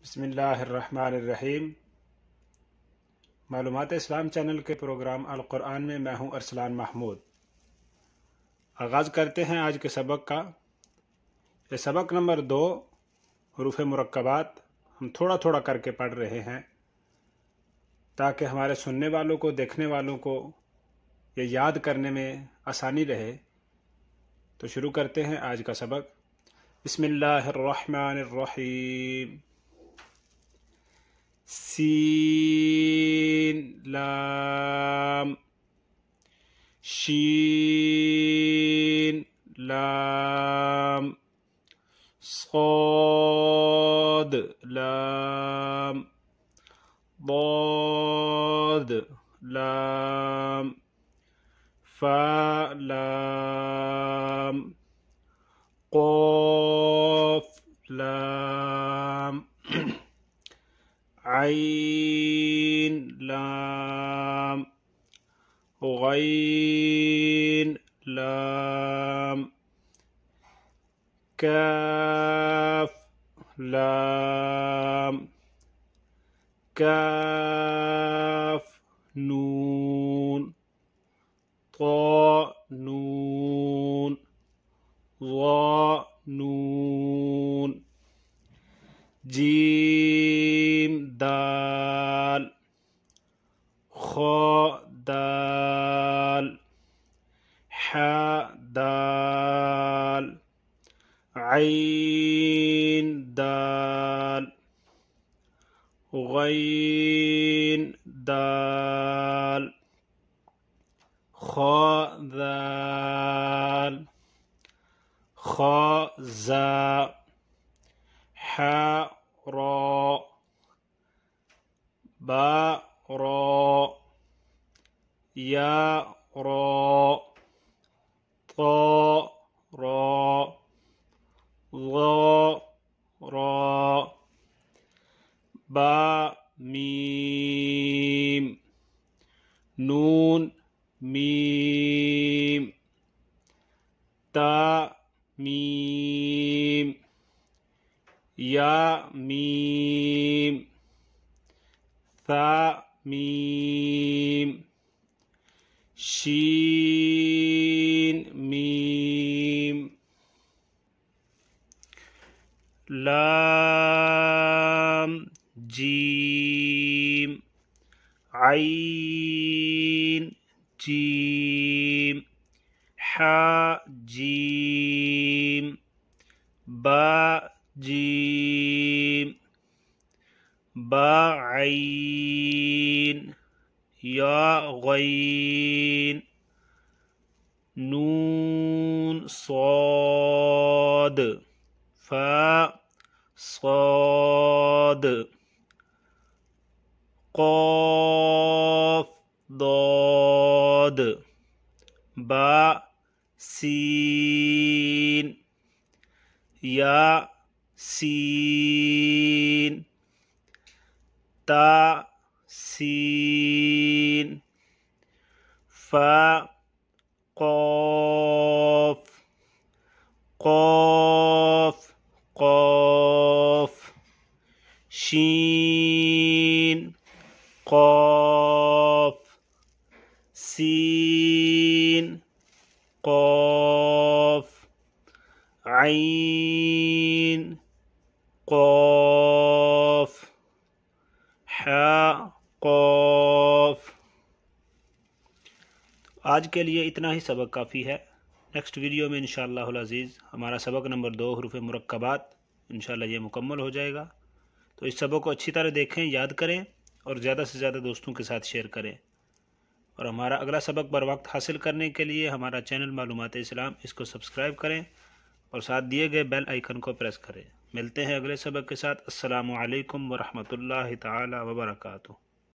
بسم اللہ الرحمن الرحیم۔ معلومات اسلام چینل کے پروگرام القرآن میں میں ہوں ارسلان محمود۔ آغاز کرتے ہیں آج کے سبق کا۔ یہ سبق نمبر 2، حروف مرکبات، ہم تھوڑا تھوڑا کر کے پڑھ رہے ہیں تاکہ ہمارے سننے والوں کو، دیکھنے والوں کو یہ یاد کرنے میں آسانی رہے۔ تو شروع کرتے ہیں آج کا سبق۔ بسم اللہ الرحمن الرحیم۔ سین لام شین لام صاد لام ضاد لام فا لام قاف لام عین لام غین لام کاف لام کاف نون طا نون ظا نون جیم دال خا دال حا دال عین دال غین دال خا دال خا زا حا را با را یا را طا را ظا را با میم نون میم تا میم یا میم ثا میم شین میم لام جیم عین جیم حا جیم با جیم با عین یا غین نون صاد فا صاد قاف ضاد با سین یا سین تا سین فا قاف قاف قاف شین قاف سین قاف عین قاف حا قاف۔ آج کے لیے اتنا ہی سبق کافی ہے۔ نیکسٹ ویڈیو میں انشاءاللہ العزیز ہمارا سبق نمبر 2، حروف مرکبات، انشاءاللہ یہ مکمل ہو جائے گا۔ تو اس سبق کو اچھی طرح دیکھیں، یاد کریں اور زیادہ سے زیادہ دوستوں کے ساتھ شیئر کریں۔ اور ہمارا اگلا سبق بر وقت حاصل کرنے کے لیے ہمارا چینل معلومات اسلام، اس کو سبسکرائب کریں اور ساتھ دیے گئے بیل آئیکن کو پریس کریں۔ ملتے ہیں اگلے سبق کے ساتھ۔ السلام علیکم ورحمۃ اللہ تعالی وبرکاتہ۔